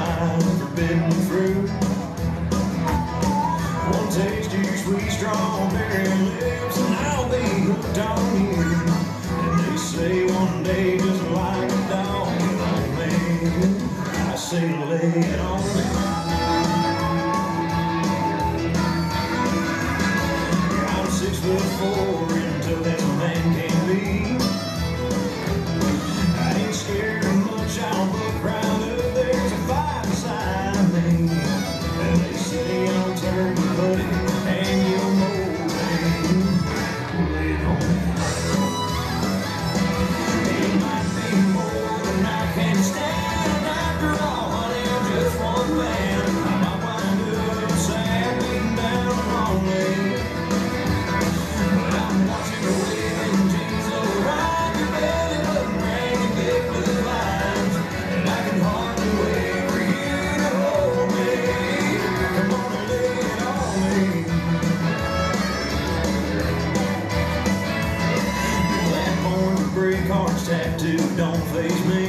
find forbidden fruit. One taste of your sweet strawberry lips and I'll be hooked on you. And they say one day just like a dog on me, I say lay it on me. I'm 6'4" until this man can be. I ain't scared of much, I'll look round if there's a fight beside me. And they say I'm turkey buddy and you're more than lay it on me. It might be more than I can stand. After all, honey, I'm just one man. I might wind up sad, beaten down and lonely. But I'm watching the living Jesus ride your belly button ring and big blue lines. And I can hardly wait for you to hold me. Come on and lay it on me. That born to break hearts tattoo don't faze me.